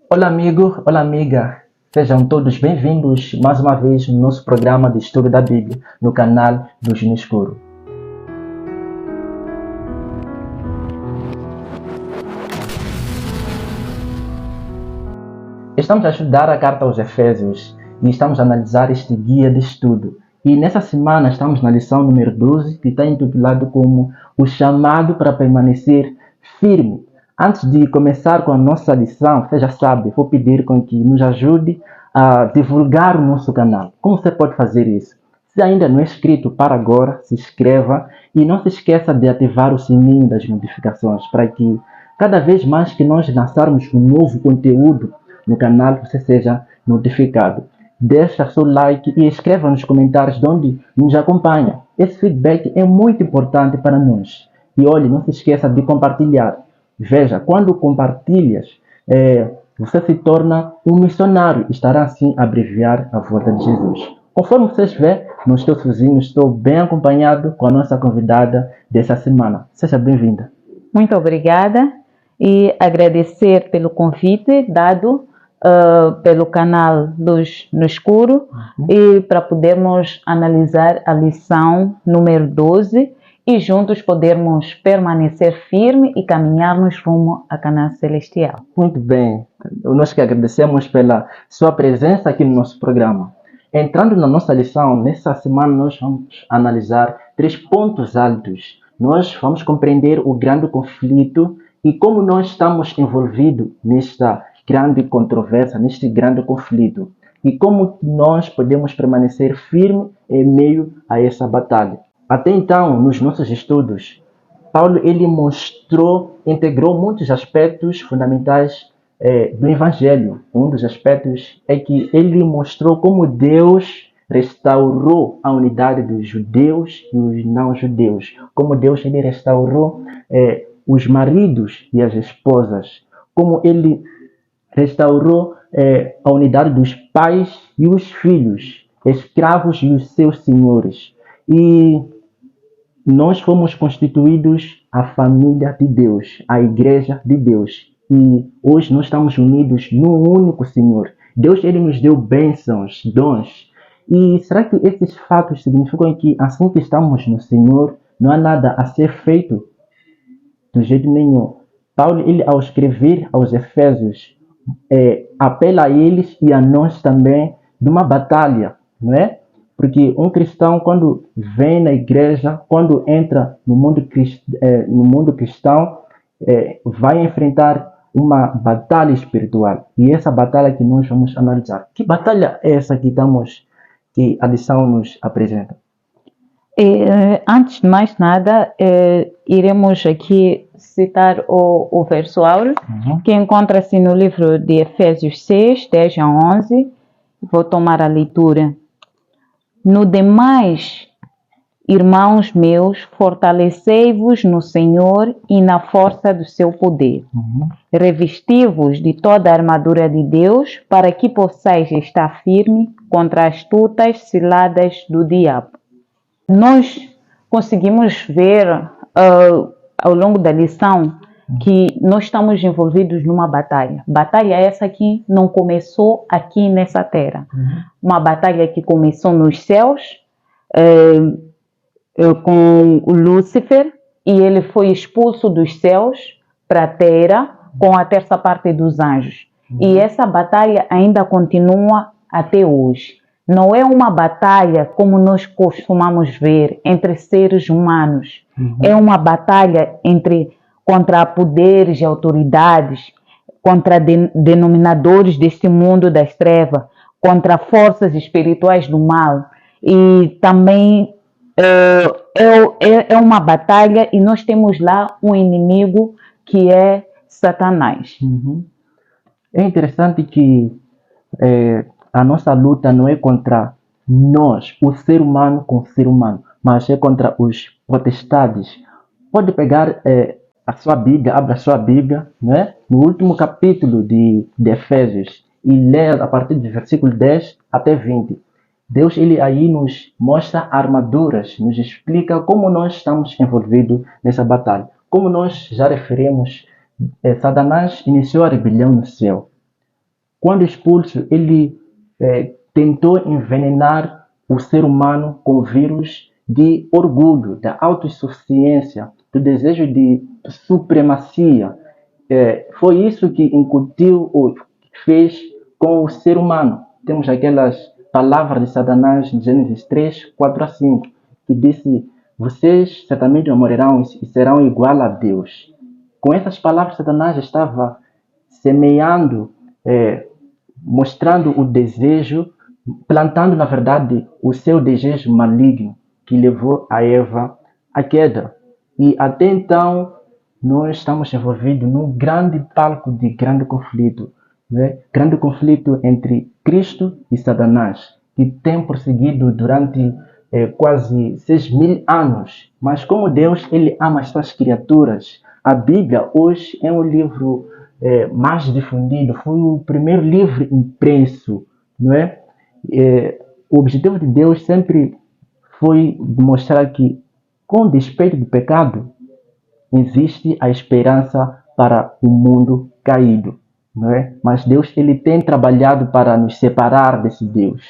Olá, amigo, olá, amiga. Sejam todos bem-vindos mais uma vez no nosso programa de estudo da Bíblia, no canal Luz no Escuro. Estamos a estudar a carta aos Efésios e estamos a analisar este guia de estudo. E nessa semana estamos na lição número 12, que está intitulado como O Chamado para Permanecer Firme. Antes de começar com a nossa lição, você já sabe, vou pedir com que nos ajude a divulgar o nosso canal. Como você pode fazer isso? Se ainda não é inscrito para agora, se inscreva e não se esqueça de ativar o sininho das notificações para que cada vez mais que nós lançarmos um novo conteúdo no canal, você seja notificado. Deixa seu like e escreva nos comentários de onde nos acompanha. Esse feedback é muito importante para nós. E olhe, não se esqueça de compartilhar. Veja, quando compartilhas, você se torna um missionário. Estará assim a abreviar a volta de Jesus. Conforme vocês veem, não estou sozinho, estou bem acompanhado com a nossa convidada dessa semana. Seja bem-vinda. Muito obrigada e agradecer pelo convite dado pelo canal Luz no Escuro e para podermos analisar a lição número 12 e juntos podermos permanecer firme e caminharmos rumo a Canaã Celestial. Muito bem. Nós que agradecemos pela sua presença aqui no nosso programa. Entrando na nossa lição, nessa semana nós vamos analisar 3 pontos altos. Nós vamos compreender o grande conflito e como nós estamos envolvidos nesta grande controvérsia, neste grande conflito. E como nós podemos permanecer firmes em meio a essa batalha. Até então, nos nossos estudos, Paulo integrou muitos aspectos fundamentais do Evangelho. Um dos aspectos é que ele mostrou como Deus restaurou a unidade dos judeus e os não-judeus. Como Deus ele restaurou os maridos e as esposas. Como ele restaurou a unidade dos pais e os filhos, escravos e os seus senhores. E nós fomos constituídos a família de Deus, a igreja de Deus. E hoje nós estamos unidos num único Senhor. Deus ele nos deu bênçãos, dons. E será que esses fatos significam que assim que estamos no Senhor, não há nada a ser feito? Do jeito nenhum. Paulo, ele, ao escrever aos Efésios, apela a eles e a nós também de uma batalha, não é? Porque um cristão, quando vem na igreja, quando entra no mundo cristão, vai enfrentar uma batalha espiritual. E essa batalha que nós vamos analisar. Que batalha é essa que a lição nos apresenta? Antes de mais nada, iremos aqui citar o verso áureo, que encontra-se no livro de Efésios 6, 10 a 11. Vou tomar a leitura. No demais, irmãos meus, fortalecei-vos no Senhor e na força do seu poder. Revesti-vos de toda a armadura de Deus, para que possais estar firme contra as astutas ciladas do diabo. Nós conseguimos ver ao longo da lição que nós estamos envolvidos numa batalha. Batalha essa que não começou aqui nessa terra. Uma batalha que começou nos céus com o Lúcifer e ele foi expulso dos céus para a terra com a terça parte dos anjos. E essa batalha ainda continua até hoje. Não é uma batalha como nós costumamos ver entre seres humanos. É uma batalha contra poderes e autoridades, contra denominadores deste mundo das trevas, contra forças espirituais do mal. E também é uma batalha e nós temos lá um inimigo que é Satanás. É interessante que a nossa luta não é contra nós, o ser humano com o ser humano, mas é contra os potestades. Pode pegar a sua Bíblia, abra a sua Bíblia, né? No último capítulo de Efésios e ler a partir do versículo 10 até 20. Deus ele aí nos mostra armaduras, nos explica como nós estamos envolvidos nessa batalha. Como nós já referimos, Satanás iniciou a rebelião no céu. quando expulso, ele tentou envenenar o ser humano com o vírus de orgulho, da autossuficiência, do desejo de supremacia. Foi isso que incutiu ou fez com o ser humano. Temos aquelas palavras de Satanás em Gênesis 3, 4 a 5, que disse: vocês certamente morrerão e serão igual a Deus. Com essas palavras, Satanás estava semeando, mostrando o desejo, plantando, na verdade, o seu desejo maligno, que levou a Eva à queda. E até então, nós estamos envolvidos num grande palco de grande conflito, né? Grande conflito entre Cristo e Satanás, que tem prosseguido durante quase 6.000 anos. Mas como Deus, Ele ama as suas criaturas. A Bíblia hoje é um livro mais difundido, foi o primeiro livro impresso, não é? O objetivo de Deus sempre foi demonstrar que, com despeito do pecado, existe a esperança para o mundo caído, não é? Mas Deus, ele tem trabalhado para nos separar desse Deus.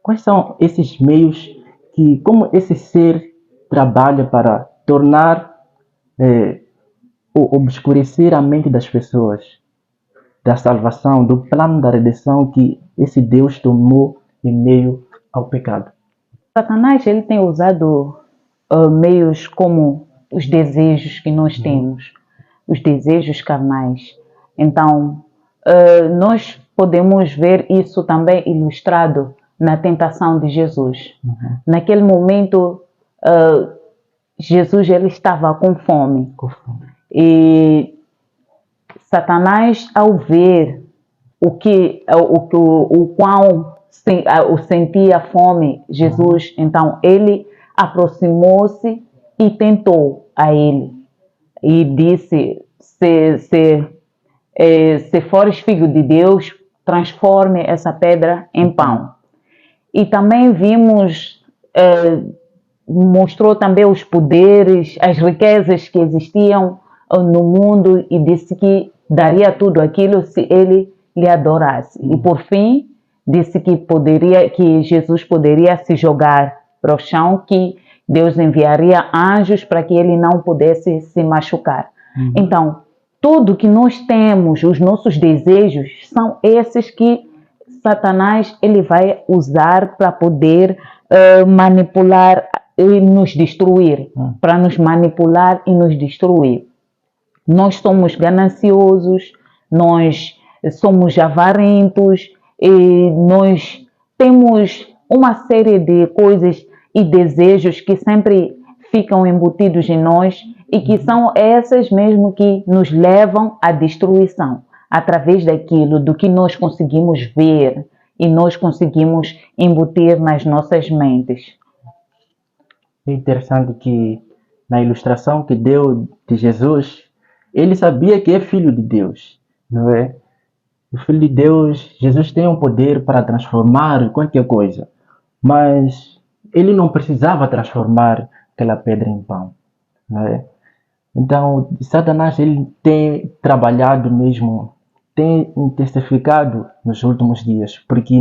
Quais são esses meios que, como esse ser trabalha para tornar ou obscurecer a mente das pessoas da salvação, do plano da redenção que esse Deus tomou em meio ao pecado? Satanás, ele tem usado meios como os desejos que nós temos, os desejos carnais. Então, nós podemos ver isso também ilustrado na tentação de Jesus. Naquele momento, Jesus ele estava com fome. E Satanás, ao ver o quão sentia fome, Jesus, então ele aproximou-se e tentou a ele. E disse: se fores filho de Deus, transforme essa pedra em pão. E também vimos, mostrou também os poderes, as riquezas que existiam no mundo e disse que daria tudo aquilo se ele lhe adorasse. E por fim, disse que Jesus poderia se jogar para o chão, que Deus enviaria anjos para que ele não pudesse se machucar. Então, tudo que nós temos, os nossos desejos, são esses que Satanás ele vai usar para poder manipular e nos destruir, para nos manipular e nos destruir. Nós somos gananciosos, nós somos avarentos e nós temos uma série de coisas e desejos que sempre ficam embutidos em nós e que são essas mesmo que nos levam à destruição, através daquilo do que nós conseguimos ver e nós conseguimos embutir nas nossas mentes. É interessante que na ilustração que deu de Jesus, ele sabia que é filho de Deus, não é? O filho de Deus, Jesus tem um poder para transformar qualquer coisa, mas ele não precisava transformar aquela pedra em pão, não é? Então, Satanás ele tem trabalhado mesmo, tem intensificado nos últimos dias, porque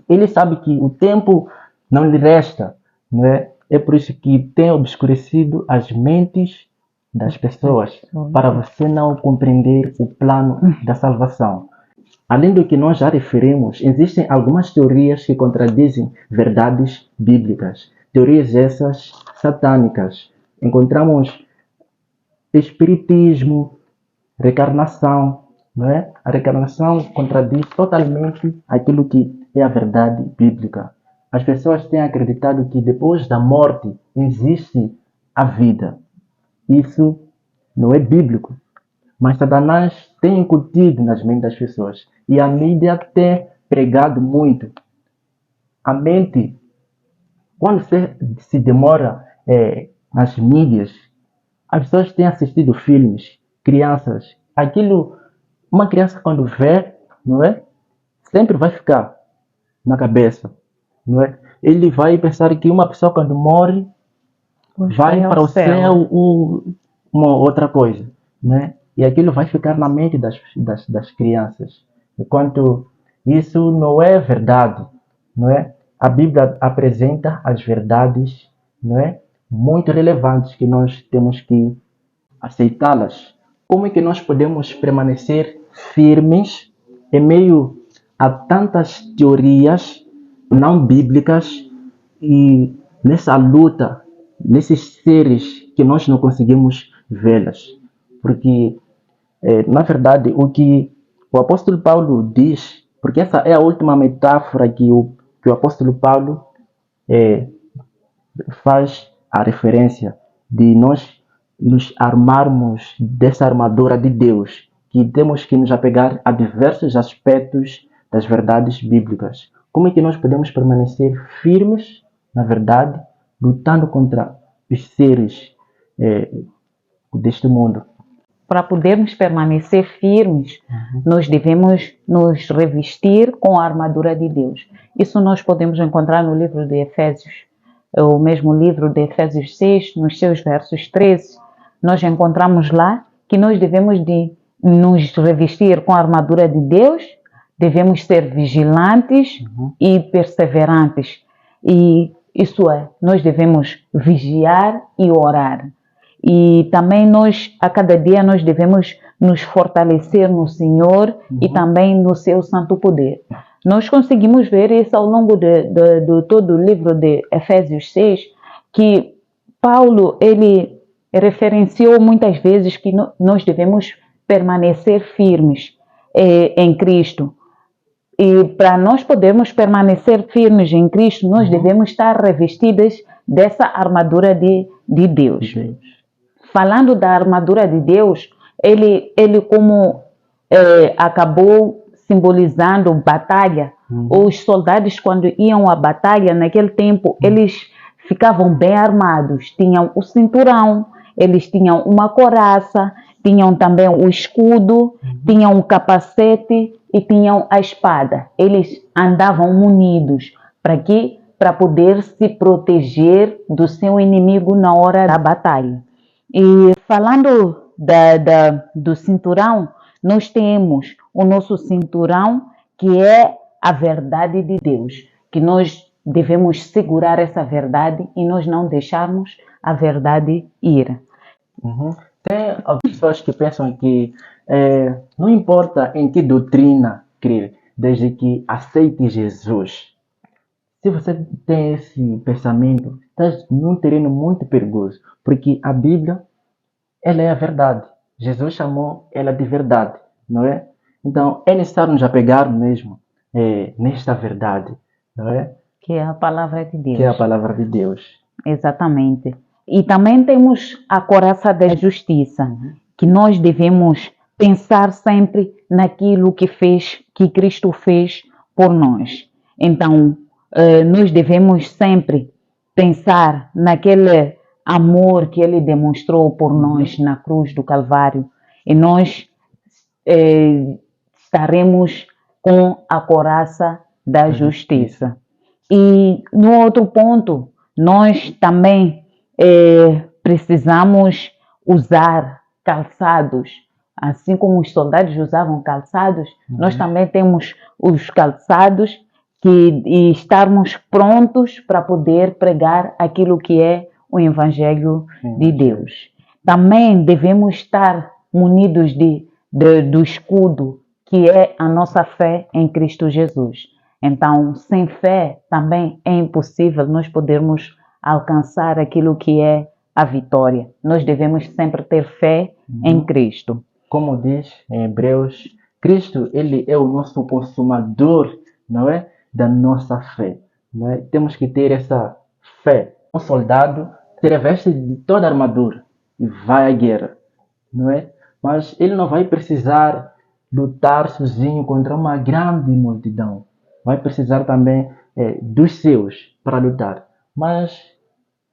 ele sabe que o tempo não lhe resta, não é? É por isso que tem obscurecido as mentes das pessoas, para você não compreender o plano da salvação. Além do que nós já referimos, existem algumas teorias que contradizem verdades bíblicas. Teorias essas satânicas. Encontramos espiritismo, reencarnação, não é? A reencarnação contradiz totalmente aquilo que é a verdade bíblica. As pessoas têm acreditado que depois da morte existe a vida. Isso não é bíblico, mas Satanás tem incutido nas mentes das pessoas e a mídia tem pregado muito. A mente, quando se demora nas mídias, as pessoas têm assistido filmes, crianças, uma criança quando vê, não é? Sempre vai ficar na cabeça, não é? Ele vai pensar que uma pessoa quando morre vai para o céu ou uma outra coisa, né? E aquilo vai ficar na mente das crianças. enquanto isso não é verdade, não é? A Bíblia apresenta as verdades, não é? Muito relevantes que nós temos que aceitá-las. Como é que nós podemos permanecer firmes em meio a tantas teorias não bíblicas e nessa luta, nesses seres que nós não conseguimos vê-las? Porque, na verdade, o que o apóstolo Paulo diz, porque essa é a última metáfora que o apóstolo Paulo eh, faz a referência de nós nos armarmos dessa armadura de Deus, que temos que nos apegar a diversos aspectos das verdades bíblicas. Como é que nós podemos permanecer firmes, na verdade, lutando contra os seres deste mundo? Para podermos permanecer firmes, nós devemos nos revestir com a armadura de Deus. Isso nós podemos encontrar no livro de Efésios, o mesmo livro de Efésios 6, nos seus versos 13. Nós encontramos lá que nós devemos de nos revestir com a armadura de Deus, devemos ser vigilantes e perseverantes. E isso é, nós devemos vigiar e orar. E também nós, a cada dia, nós devemos nos fortalecer no Senhor e também no seu santo poder. Nós conseguimos ver isso ao longo de todo o livro de Efésios 6, que Paulo, ele referenciou muitas vezes que nós devemos permanecer firmes em Cristo. E para nós podermos permanecer firmes em Cristo, nós devemos estar revestidas dessa armadura de Deus. Falando da armadura de Deus, ele como acabou simbolizando batalha. Os soldados, quando iam à batalha, naquele tempo, eles ficavam bem armados. Tinham o cinturão, eles tinham uma couraça, tinham também o escudo, tinham o capacete e tinham a espada. Eles andavam munidos. Para quê? Para poder se proteger do seu inimigo na hora da batalha. E falando do cinturão, nós temos o nosso cinturão, que é a verdade de Deus, que nós devemos segurar essa verdade e nós não deixarmos a verdade ir. Tem algumas pessoas que pensam que não importa em que doutrina crer, desde que aceite Jesus. Se você tem esse pensamento, está num terreno muito perigoso, porque a Bíblia, ela é a verdade. Jesus chamou ela de verdade, não é? Então, é necessário nos apegar mesmo nesta verdade, não é? Que é a palavra de Deus. Que é a palavra de Deus. Exatamente. E também temos a couraça da justiça, que nós devemos pensar sempre naquilo que Cristo fez por nós. Então, nós devemos sempre pensar naquele amor que Ele demonstrou por nós na cruz do Calvário. E nós estaremos com a couraça da justiça. E no outro ponto, nós também precisamos usar calçados. Assim como os soldados usavam calçados, nós também temos os calçados e estarmos prontos para poder pregar aquilo que é o Evangelho de Deus. Também devemos estar munidos do escudo, que é a nossa fé em Cristo Jesus. Então, sem fé também é impossível nós podermos alcançar aquilo que é a vitória. Nós devemos sempre ter fé em Cristo. Como diz em Hebreus, Cristo, Ele é o nosso consumador, não é? Da nossa fé. Não é? Temos que ter essa fé. Um soldado se reveste de toda a armadura e vai à guerra, não é? Mas ele não vai precisar lutar sozinho contra uma grande multidão. Vai precisar também dos seus para lutar. Mas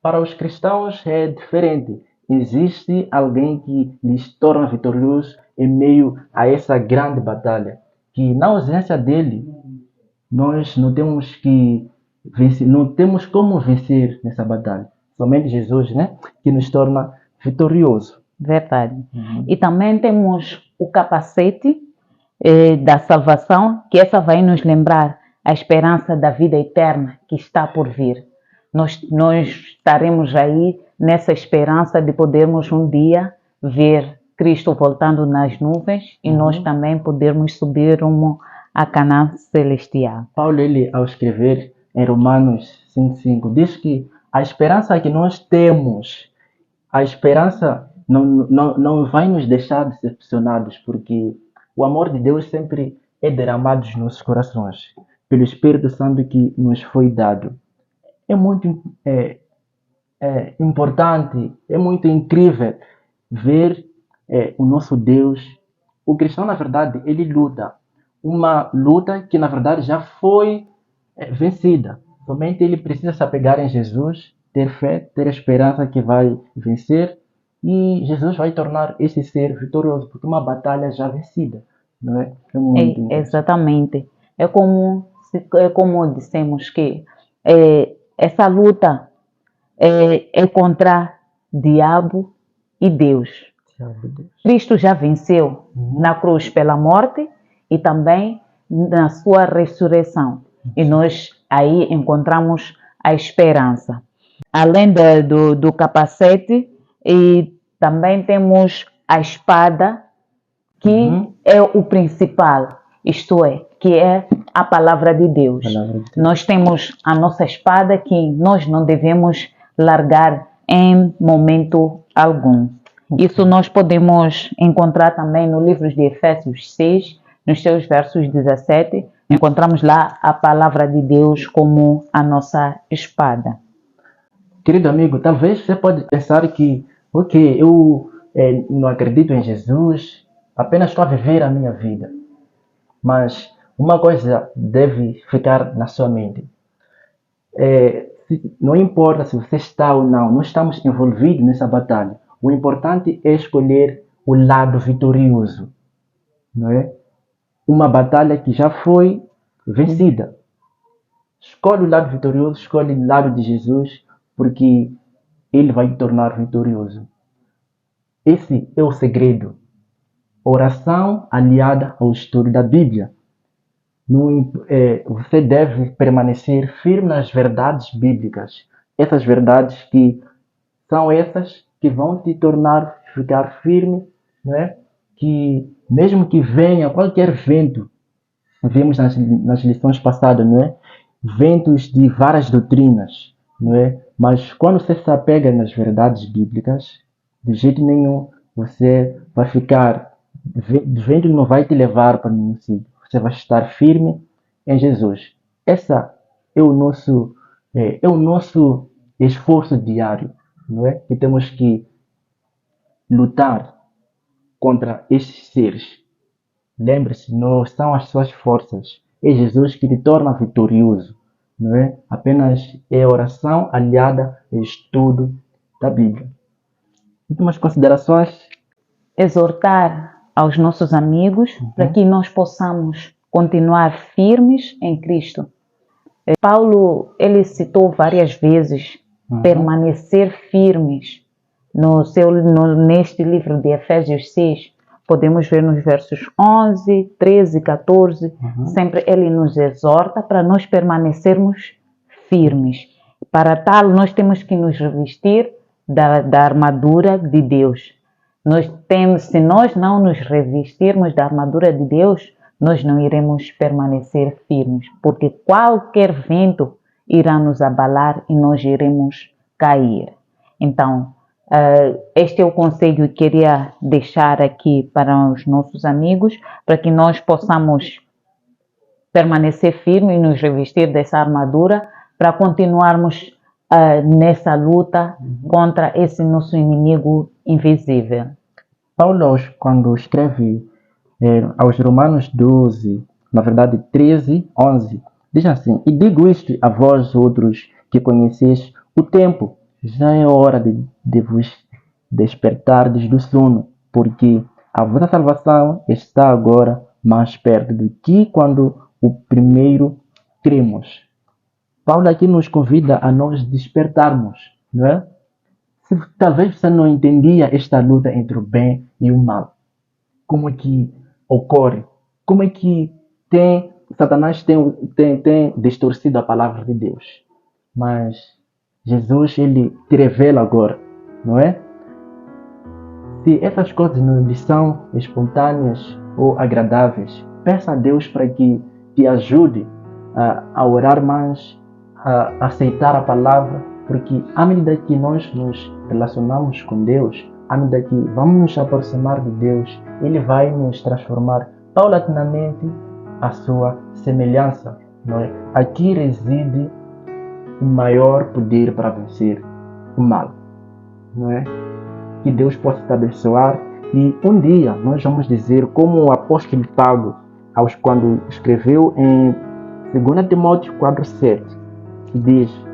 para os cristãos é diferente. Existe alguém que lhes torna vitorioso em meio a essa grande batalha. Que na ausência dele, nós não temos que vencer, não temos como vencer nessa batalha. Somente Jesus, né, que nos torna vitorioso. Verdade. E também temos o capacete, da salvação, que essa vai nos lembrar a esperança da vida eterna que está por vir. Nós estaremos aí nessa esperança de podermos um dia ver Cristo voltando nas nuvens e nós também podermos subir rumo a Canaã celestial. Paulo, ele, ao escrever em Romanos 5,5, diz que a esperança que nós temos, a esperança não vai nos deixar decepcionados, porque o amor de Deus sempre é derramado nos nossos corações, pelo Espírito Santo que nos foi dado. É muito importante, é muito incrível ver o nosso Deus. O cristão, na verdade, ele luta. Uma luta que, na verdade, já foi vencida. Somente ele precisa se apegar em Jesus, ter fé, ter esperança que vai vencer. E Jesus vai tornar esse ser vitorioso, porque uma batalha já vencida. Não é? É muito exatamente. É como dissemos que essa luta é contra diabo e Deus. Cristo já venceu na cruz pela morte e também na sua ressurreição. E nós aí encontramos a esperança. Além do capacete, e também temos a espada, que é o principal, isto é, que é a palavra de Deus. Nós temos a nossa espada que nós não devemos largar em momento algum. Isso nós podemos encontrar também no livro de Efésios 6, nos seus versos 17. Encontramos lá a palavra de Deus como a nossa espada. Querido amigo, talvez você pode pensar que, eu não acredito em Jesus, apenas estou a viver a minha vida. Mas uma coisa deve ficar na sua mente. Não importa se você está ou não, nós estamos envolvidos nessa batalha. O importante é escolher o lado vitorioso, não é? Uma batalha que já foi vencida. Escolhe o lado vitorioso, escolhe o lado de Jesus, porque Ele vai te tornar vitorioso. Esse é o segredo. Oração aliada ao estudo da Bíblia. Você deve permanecer firme nas verdades bíblicas. Essas verdades que são essas que vão te tornar ficar firme, né? Que mesmo que venha qualquer vento, vimos nas lições passadas, não é? Ventos de várias doutrinas, não é? Mas quando você se apega nas verdades bíblicas, de jeito nenhum você vai ficar, o vento não vai te levar para nenhum sítio. Você vai estar firme em Jesus. Essa é o nosso esforço diário, não é? Que temos que lutar contra esses seres. Lembre-se, não são as suas forças. É Jesus que te torna vitorioso, não é? Apenas é oração aliada ao estudo da Bíblia. Últimas considerações? Exortar aos nossos amigos para que nós possamos continuar firmes em Cristo. Paulo, ele citou várias vezes permanecer firmes neste livro de Efésios 6. Podemos ver nos versos 11, 13 e 14. Sempre ele nos exorta para nós permanecermos firmes. Para tal, nós temos que nos revestir da armadura de Deus. Se nós não nos revestirmos da armadura de Deus, nós não iremos permanecer firmes, porque qualquer vento irá nos abalar e nós iremos cair. Então, este é o conselho que eu queria deixar aqui para os nossos amigos, para que nós possamos permanecer firmes e nos revestir dessa armadura para continuarmos nessa luta contra esse nosso inimigo invisível. Paulo, quando escreve aos Romanos 12, na verdade 13, 11, diz assim: e digo isto a vós outros que conheceis o tempo, já é hora de vos despertardes do sono, porque a vossa salvação está agora mais perto do que quando o primeiro cremos. Paulo aqui nos convida a nós despertarmos, não é? Talvez você não entendia esta luta entre o bem e o mal. Como é que ocorre? como é que Satanás tem distorcido a palavra de Deus. Mas Jesus, ele te revela agora, não é? Se essas coisas não lhe são espontâneas ou agradáveis, peça a Deus para que te ajude a orar mais, a aceitar a palavra, porque à medida que nós nos relacionamos com Deus, à medida que vamos nos aproximar de Deus, Ele vai nos transformar paulatinamente à sua semelhança, não é? Aqui reside o maior poder para vencer o mal, não é? Que Deus possa te abençoar e um dia nós vamos dizer como o apóstolo Paulo, quando escreveu em 2 Timóteo 4,7, que diz: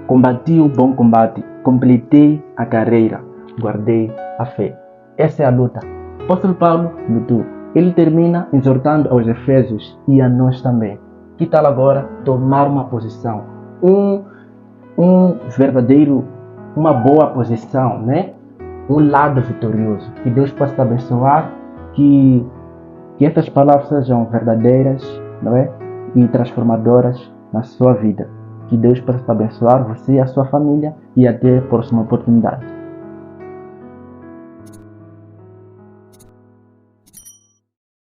combati o bom combate, completei a carreira, guardei a fé. Essa é a luta. O apóstolo Paulo lutou. Ele termina exortando aos Efésios e a nós também. Que tal agora tomar uma posição? Uma boa posição, né? Um lado vitorioso. Que Deus possa te abençoar, que essas palavras sejam verdadeiras, não é? E transformadoras na sua vida. Que Deus possa te abençoar, você e a sua família, e até a próxima oportunidade.